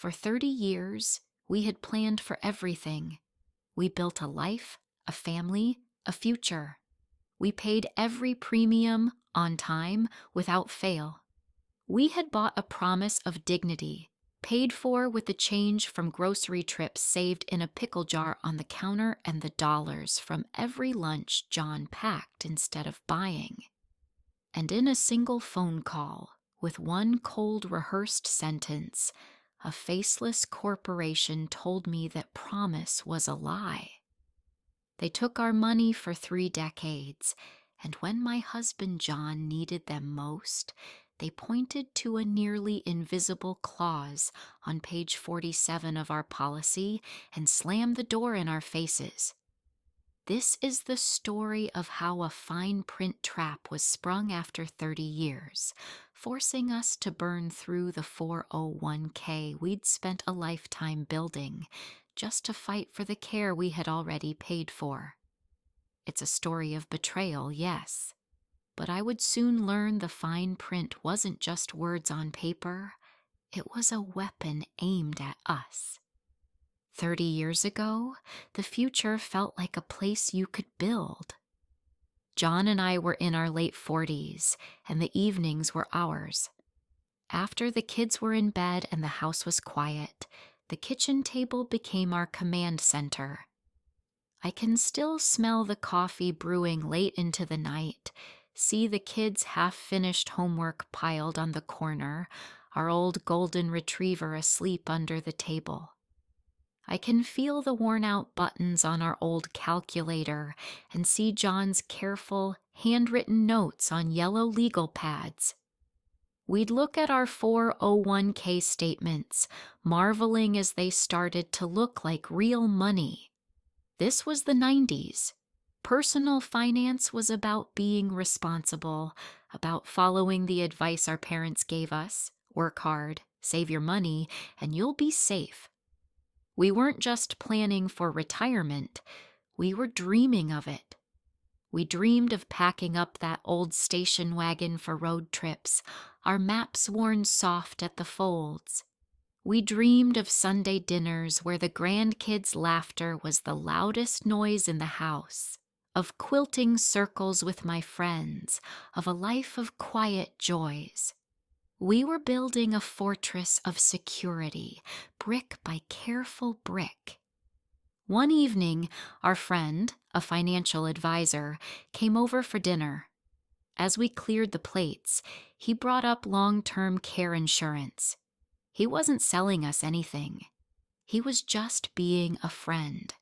For 30 years, we had planned for everything. We built a life, a family, a future. We paid every premium on time without fail. We had bought a promise of dignity, paid for with the change from grocery trips saved in a pickle jar on the counter and the dollars from every lunch John packed instead of buying. And in a single phone call, with one cold rehearsed sentence, a faceless corporation told me that promise was a lie. They took our money for 3 decades, and when my husband John needed them most, they pointed to a nearly invisible clause on page 47 of our policy and slammed the door in our faces. This is the story of how a fine print trap was sprung after 30 years, forcing us to burn through the 401k we'd spent a lifetime building just to fight for the care we had already paid for. It's a story of betrayal, yes, but I would soon learn the fine print wasn't just words on paper, it was a weapon aimed at us. 30 years ago, the future felt like a place you could build. John and I were in our late 40s, and the evenings were ours. After the kids were in bed and the house was quiet, the kitchen table became our command center. I can still smell the coffee brewing late into the night, see the kids' half-finished homework piled on the corner, our old golden retriever asleep under the table. I can feel the worn-out buttons on our old calculator and see John's careful, handwritten notes on yellow legal pads. We'd look at our 401k statements, marveling as they started to look like real money. This was the 90s. Personal finance was about being responsible, about following the advice our parents gave us. Work hard, save your money, and you'll be safe. We weren't just planning for retirement, we were dreaming of it. We dreamed of packing up that old station wagon for road trips, our maps worn soft at the folds. We dreamed of Sunday dinners where the grandkids' laughter was the loudest noise in the house, of quilting circles with my friends, of a life of quiet joys. We were building a fortress of security, brick by careful brick. One evening, our friend, a financial advisor, came over for dinner. As we cleared the plates, he brought up long-term care insurance. He wasn't selling us anything. He was just being a friend.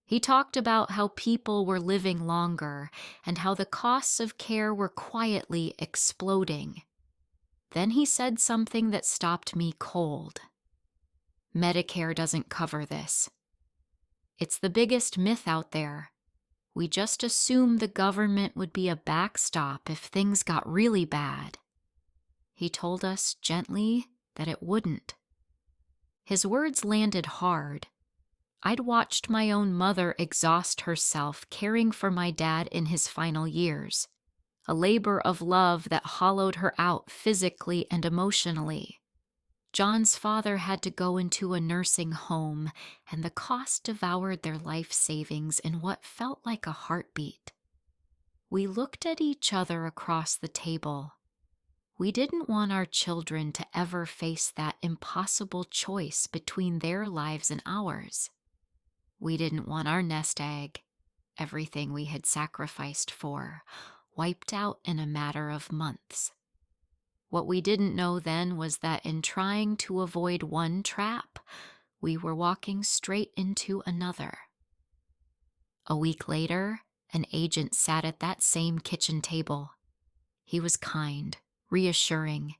He talked about how people were living longer and how the costs of care were quietly exploding. Then he said something that stopped me cold. Medicare doesn't cover this. It's the biggest myth out there. We just assumed the government would be a backstop if things got really bad. He told us gently that it wouldn't. His words landed hard. I'd watched my own mother exhaust herself caring for my dad in his final years. A labor of love that hollowed her out physically and emotionally. John's father had to go into a nursing home, and the cost devoured their life savings in what felt like a heartbeat. We looked at each other across the table. We didn't want our children to ever face that impossible choice between their lives and ours. We didn't want our nest egg, everything we had sacrificed for, wiped out in a matter of months. What we didn't know then was that in trying to avoid one trap, we were walking straight into another. A week later, an agent sat at that same kitchen table. He was kind, reassuring.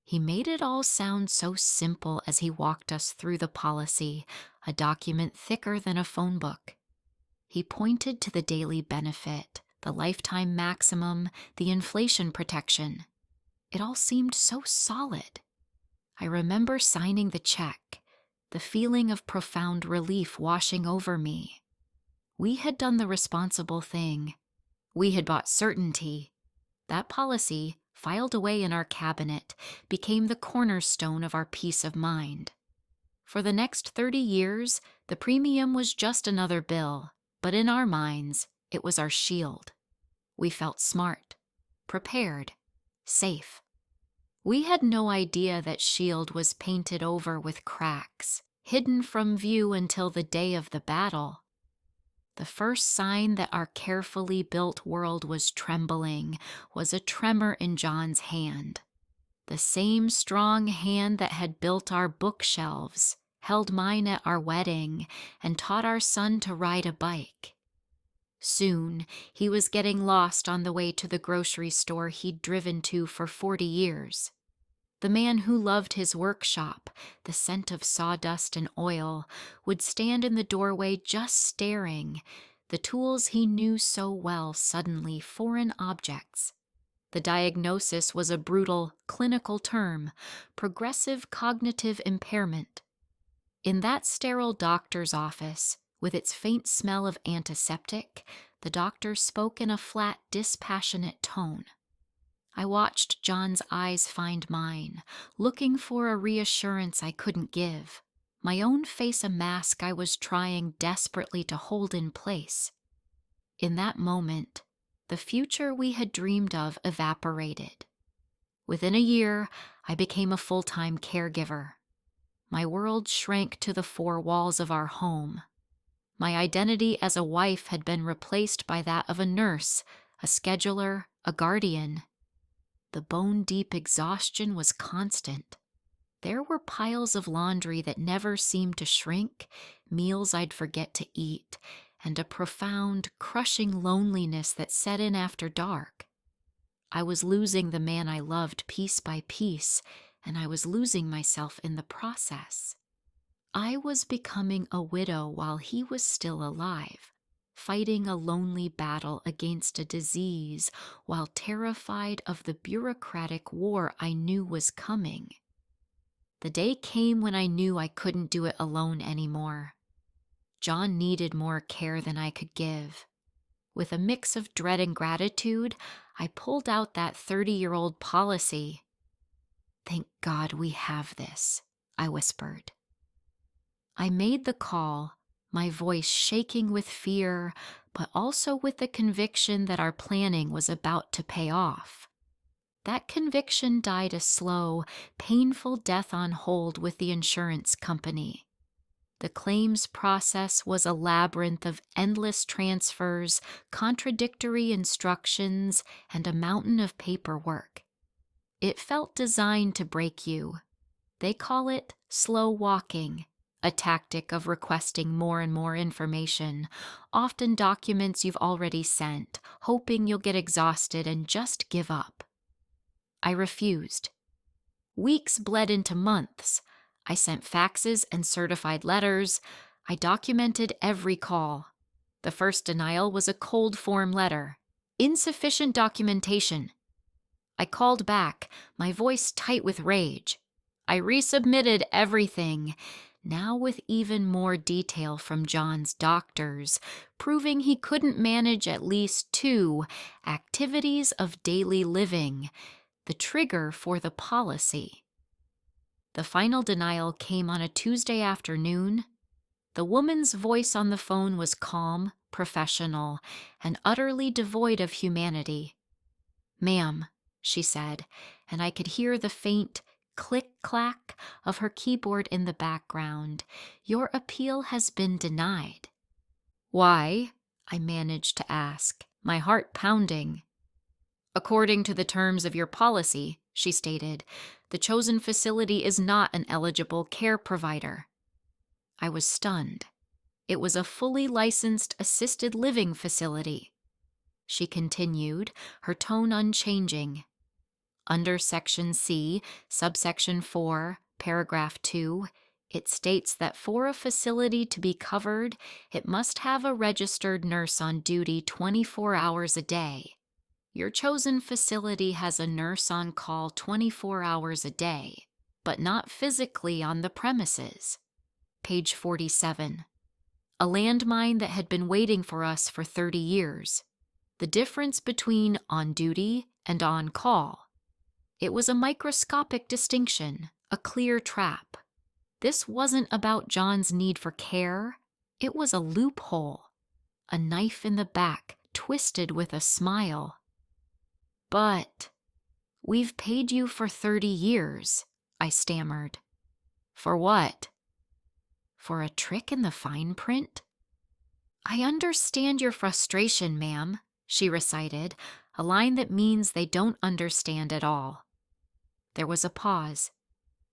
He made it all sound so simple as he walked us through the policy, a document thicker than a phone book. He pointed to the daily benefit, the lifetime maximum, the inflation protection. It all seemed so solid. I remember signing the check, the feeling of profound relief washing over me. We had done the responsible thing. We had bought certainty. That policy, filed away in our cabinet, became the cornerstone of our peace of mind. For the next 30 years, the premium was just another bill, but in our minds, it was our shield. We felt smart, prepared, safe. We had no idea that shield was painted over with cracks, hidden from view until the day of the battle. The first sign that our carefully built world was trembling was a tremor in John's hand. The same strong hand that had built our bookshelves, held mine at our wedding, and taught our son to ride a bike. Soon, he was getting lost on the way to the grocery store he'd driven to for 40 years. The man who loved his workshop, the scent of sawdust and oil, would stand in the doorway just staring, the tools he knew so well suddenly foreign objects. The diagnosis was a brutal, clinical term, progressive cognitive impairment. In that sterile doctor's office, with its faint smell of antiseptic, the doctor spoke in a flat, dispassionate tone. I watched John's eyes find mine, looking for a reassurance I couldn't give, my own face a mask I was trying desperately to hold in place. In that moment, the future we had dreamed of evaporated. Within a year, I became a full-time caregiver. My world shrank to the four walls of our home. My identity as a wife had been replaced by that of a nurse, a scheduler, a guardian. The bone-deep exhaustion was constant. There were piles of laundry that never seemed to shrink, meals I'd forget to eat, and a profound, crushing loneliness that set in after dark. I was losing the man I loved piece by piece, and I was losing myself in the process. I was becoming a widow while he was still alive, fighting a lonely battle against a disease while terrified of the bureaucratic war I knew was coming. The day came when I knew I couldn't do it alone anymore. John needed more care than I could give. With a mix of dread and gratitude, I pulled out that 30-year-old policy. "Thank God we have this," I whispered. I made the call, my voice shaking with fear, but also with the conviction that our planning was about to pay off. That conviction died a slow, painful death on hold with the insurance company. The claims process was a labyrinth of endless transfers, contradictory instructions, and a mountain of paperwork. It felt designed to break you. They call it slow walking, a tactic of requesting more and more information, often documents you've already sent, hoping you'll get exhausted and just give up. I refused. Weeks bled into months. I sent faxes and certified letters. I documented every call. The first denial was a cold form letter. Insufficient documentation. I called back, my voice tight with rage. I resubmitted everything, now with even more detail from John's doctors, proving he couldn't manage at least 2 activities of daily living, the trigger for the policy. The final denial came on a Tuesday afternoon. The woman's voice on the phone was calm, professional, and utterly devoid of humanity. "Ma'am," she said, and I could hear the faint click-clack of her keyboard in the background. "Your appeal has been denied." "Why?" I managed to ask, my heart pounding. "According to the terms of your policy," she stated, "the chosen facility is not an eligible care provider." I was stunned. It was a fully licensed assisted living facility. She continued, her tone unchanging. Under Section C, subsection 4, paragraph 2, it states that for a facility to be covered, it must have a registered nurse on duty 24 hours a day. Your chosen facility has a nurse on call 24 hours a day, but not physically on the premises. Page 47. A landmine that had been waiting for us for 30 years. The difference between on duty and on call. It was a microscopic distinction, a clear trap. This wasn't about John's need for care. It was a loophole, a knife in the back, twisted with a smile. But we've paid you for 30 years, I stammered. For what? For a trick in the fine print? I understand your frustration, ma'am, she recited, a line that means they don't understand at all. There was a pause.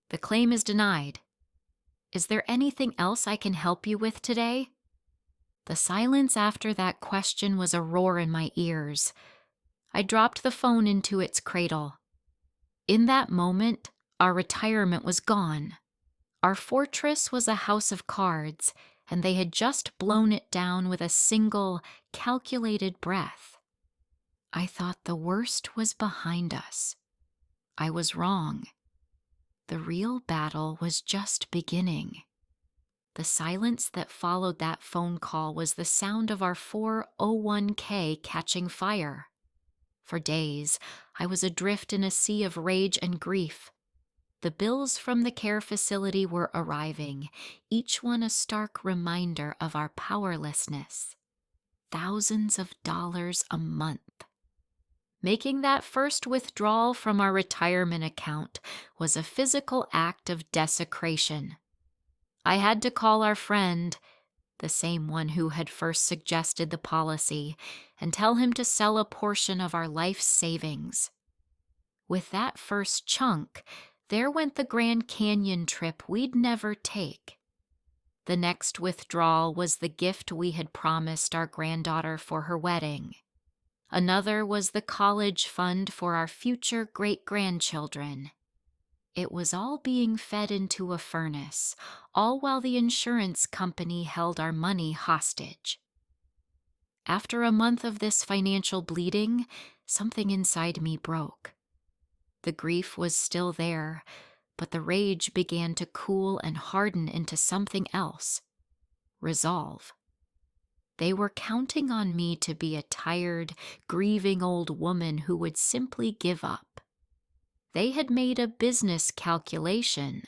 The claim is denied. Is there anything else I can help you with today? The silence after that question was a roar in my ears. I dropped the phone into its cradle. In that moment, our retirement was gone. Our fortress was a house of cards, and they had just blown it down with a single, calculated breath. I thought the worst was behind us. I was wrong. The real battle was just beginning. The silence that followed that phone call was the sound of our 401k catching fire. For days, I was adrift in a sea of rage and grief. The bills from the care facility were arriving, each one a stark reminder of our powerlessness. Thousands of dollars a month. Making that first withdrawal from our retirement account was a physical act of desecration. I had to call our friend, the same one who had first suggested the policy, and tell him to sell a portion of our life savings. With that first chunk, there went the Grand Canyon trip we'd never take. The next withdrawal was the gift we had promised our granddaughter for her wedding. Another was the college fund for our future great-grandchildren. It was all being fed into a furnace, all while the insurance company held our money hostage. After a month of this financial bleeding, something inside me broke. The grief was still there, but the rage began to cool and harden into something else. Resolve. They were counting on me to be a tired, grieving old woman who would simply give up. They had made a business calculation,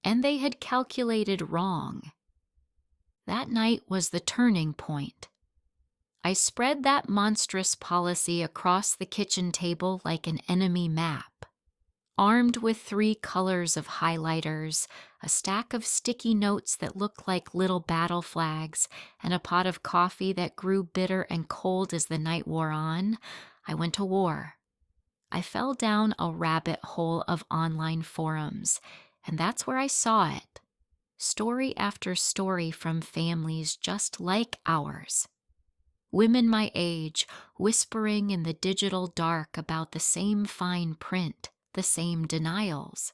and they had calculated wrong. That night was the turning point. I spread that monstrous policy across the kitchen table like an enemy map. Armed with 3 colors of highlighters, a stack of sticky notes that looked like little battle flags, and a pot of coffee that grew bitter and cold as the night wore on, I went to war. I fell down a rabbit hole of online forums, and that's where I saw it. Story after story from families just like ours. Women my age whispering in the digital dark about the same fine print, the same denials.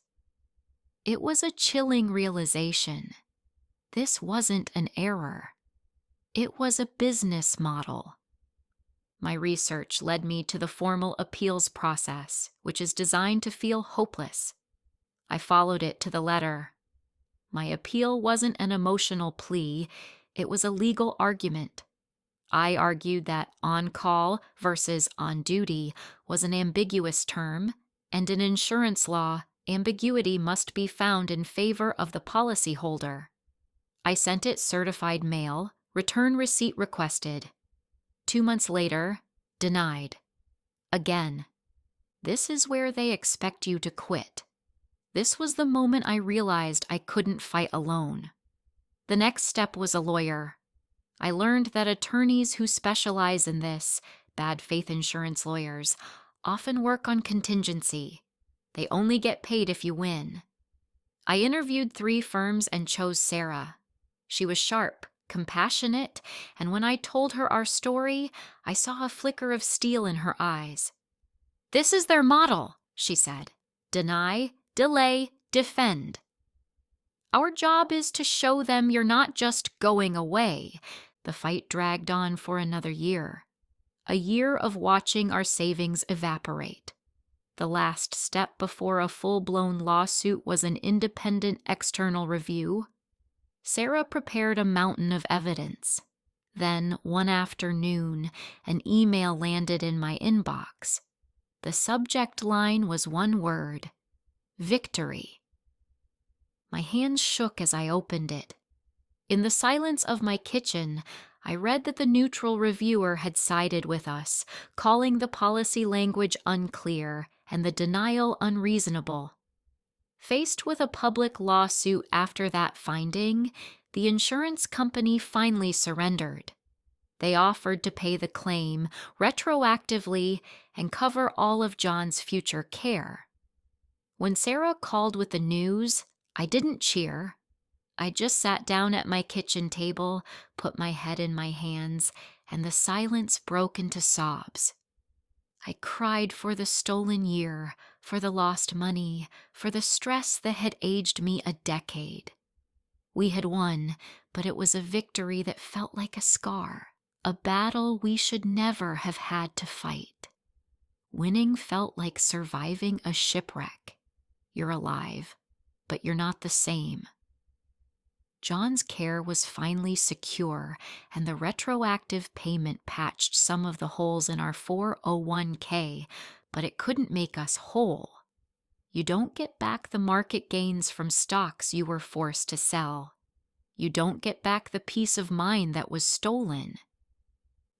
It was a chilling realization. This wasn't an error. It was a business model. My research led me to the formal appeals process, which is designed to feel hopeless. I followed it to the letter. My appeal wasn't an emotional plea, it was a legal argument. I argued that on-call versus on-duty was an ambiguous term, and in insurance law, ambiguity must be found in favor of the policyholder. I sent it certified mail, return receipt requested. 2 months later, denied. Again. This is where they expect you to quit. This was the moment I realized I couldn't fight alone. The next step was a lawyer. I learned that attorneys who specialize in this, bad faith insurance lawyers, often work on contingency. They only get paid if you win. I interviewed 3 firms and chose Sarah. She was sharp, compassionate, and when I told her our story, I saw a flicker of steel in her eyes. "This is their model," she said. "Deny, delay, defend. Our job is to show them you're not just going away." The fight dragged on for another year. A year of watching our savings evaporate. The last step before a full-blown lawsuit was an independent external review. Sarah prepared a mountain of evidence. Then, one afternoon, an email landed in my inbox. The subject line was one word: victory. My hands shook as I opened it. In the silence of my kitchen, I read that the neutral reviewer had sided with us, calling the policy language unclear and the denial unreasonable. Faced with a public lawsuit after that finding, the insurance company finally surrendered. They offered to pay the claim retroactively and cover all of John's future care. When Sarah called with the news, I didn't cheer. I just sat down at my kitchen table, put my head in my hands, and the silence broke into sobs. I cried for the stolen year, for the lost money, for the stress that had aged me a decade. We had won, but it was a victory that felt like a scar, a battle we should never have had to fight. Winning felt like surviving a shipwreck. You're alive, but you're not the same. John's care was finally secure, and the retroactive payment patched some of the holes in our 401k, but it couldn't make us whole. You don't get back the market gains from stocks you were forced to sell. You don't get back the peace of mind that was stolen.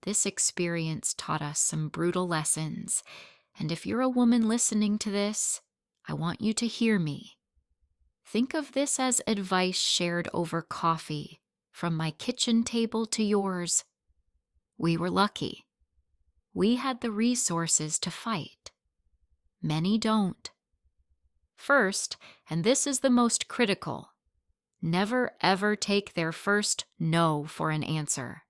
This experience taught us some brutal lessons, and if you're a woman listening to this, I want you to hear me. Think of this as advice shared over coffee, from my kitchen table to yours. We were lucky. We had the resources to fight. Many don't. First, and this is the most critical, never ever take their first no for an answer.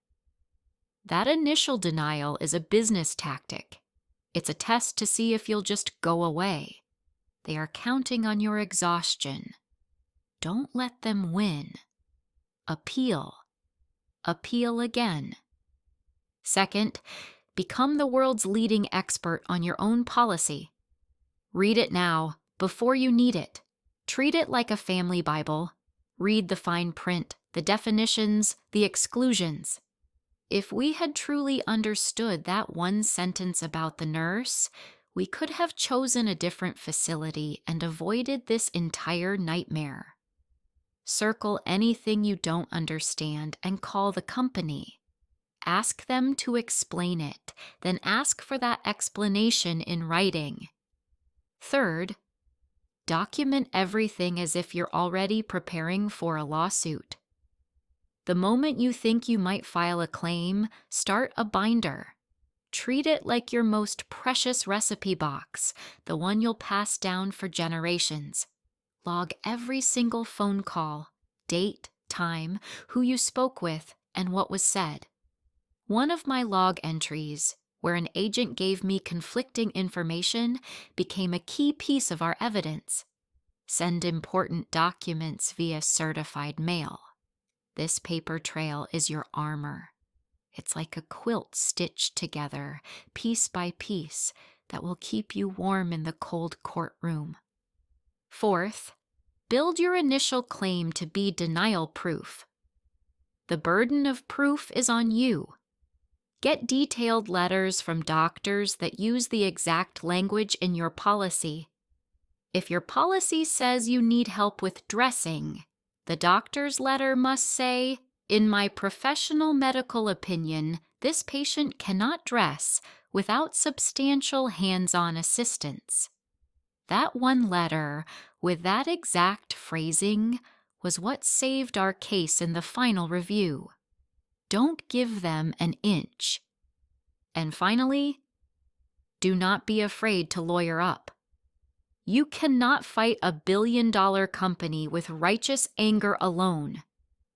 That initial denial is a business tactic. It's a test to see if you'll just go away. They are counting on your exhaustion. Don't let them win. Appeal. Appeal again. Second, become the world's leading expert on your own policy. Read it now, before you need it. Treat it like a family Bible. Read the fine print, the definitions, the exclusions. If we had truly understood that one sentence about the nurse, we could have chosen a different facility and avoided this entire nightmare. Circle anything you don't understand and call the company. Ask them to explain it, then ask for that explanation in writing. Third, document everything as if you're already preparing for a lawsuit. The moment you think you might file a claim, start a binder. Treat it like your most precious recipe box, the one you'll pass down for generations. Log every single phone call, date, time, who you spoke with, and what was said. One of my log entries, where an agent gave me conflicting information, became a key piece of our evidence. Send important documents via certified mail. This paper trail is your armor. It's like a quilt stitched together, piece by piece, that will keep you warm in the cold courtroom. Fourth, build your initial claim to be denial-proof. The burden of proof is on you. Get detailed letters from doctors that use the exact language in your policy. If your policy says you need help with dressing, the doctor's letter must say, "In my professional medical opinion, this patient cannot dress without substantial hands-on assistance." That one letter, with that exact phrasing, was what saved our case in the final review. Don't give them an inch. And finally, do not be afraid to lawyer up. You cannot fight a billion-dollar company with righteous anger alone.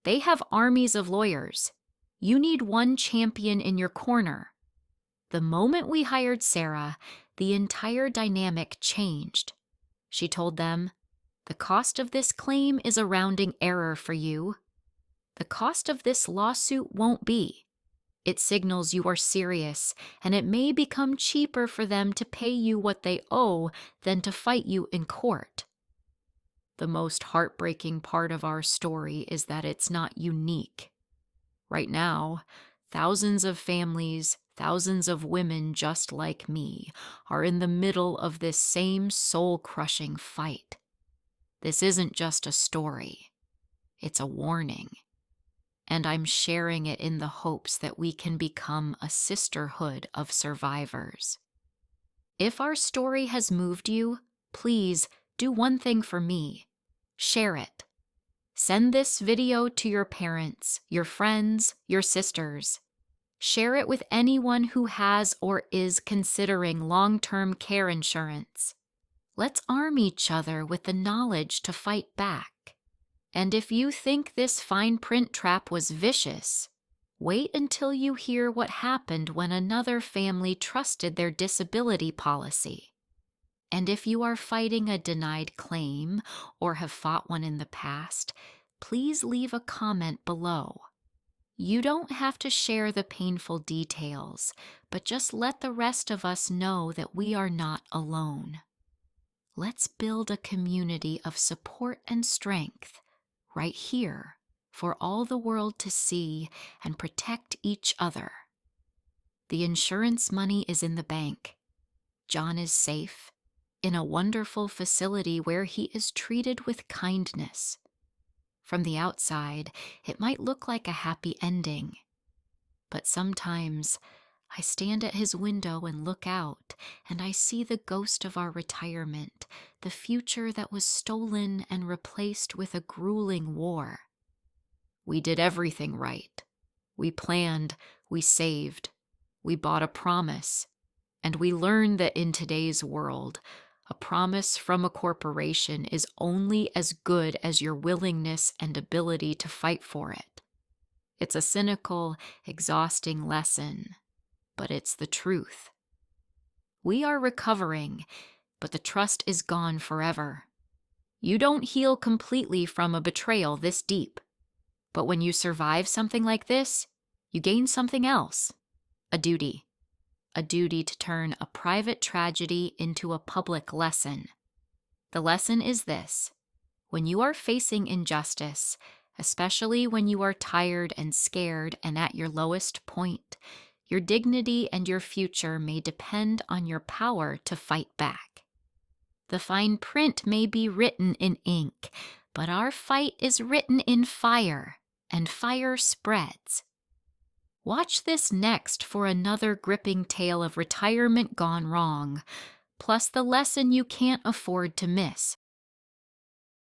They have armies of lawyers. You need one champion in your corner. The moment we hired Sarah, the entire dynamic changed. She told them, "The cost of this claim is a rounding error for you. The cost of this lawsuit won't be. It signals you are serious, and it may become cheaper for them to pay you what they owe than to fight you in court." The most heartbreaking part of our story is that it's not unique. Right now, thousands of families, thousands of women just like me, are in the middle of this same soul-crushing fight. This isn't just a story, it's a warning. And I'm sharing it in the hopes that we can become a sisterhood of survivors. If our story has moved you, please do one thing for me. Share it. Send this video to your parents, your friends, your sisters. Share it with anyone who has or is considering long-term care insurance. Let's arm each other with the knowledge to fight back. And if you think this fine print trap was vicious, wait until you hear what happened when another family trusted their disability policy. And if you are fighting a denied claim or have fought one in the past, please leave a comment below. You don't have to share the painful details, but just let the rest of us know that we are not alone. Let's build a community of support and strength right here for all the world to see and protect each other. The insurance money is in the bank. John is safe in a wonderful facility where he is treated with kindness. From the outside, it might look like a happy ending, but sometimes I stand at his window and look out, and I see the ghost of our retirement, the future that was stolen and replaced with a grueling war. We did everything right. We planned, we saved, we bought a promise, and we learned that in today's world, a promise from a corporation is only as good as your willingness and ability to fight for it. It's a cynical, exhausting lesson, but it's the truth. We are recovering, but the trust is gone forever. You don't heal completely from a betrayal this deep, but when you survive something like this, you gain something else, a duty. A duty to turn a private tragedy into a public lesson. The lesson is this: when you are facing injustice, especially when you are tired and scared and at your lowest point, your dignity and your future may depend on your power to fight back. The fine print may be written in ink, but our fight is written in fire, and fire spreads. Watch this next for another gripping tale of retirement gone wrong, plus the lesson you can't afford to miss.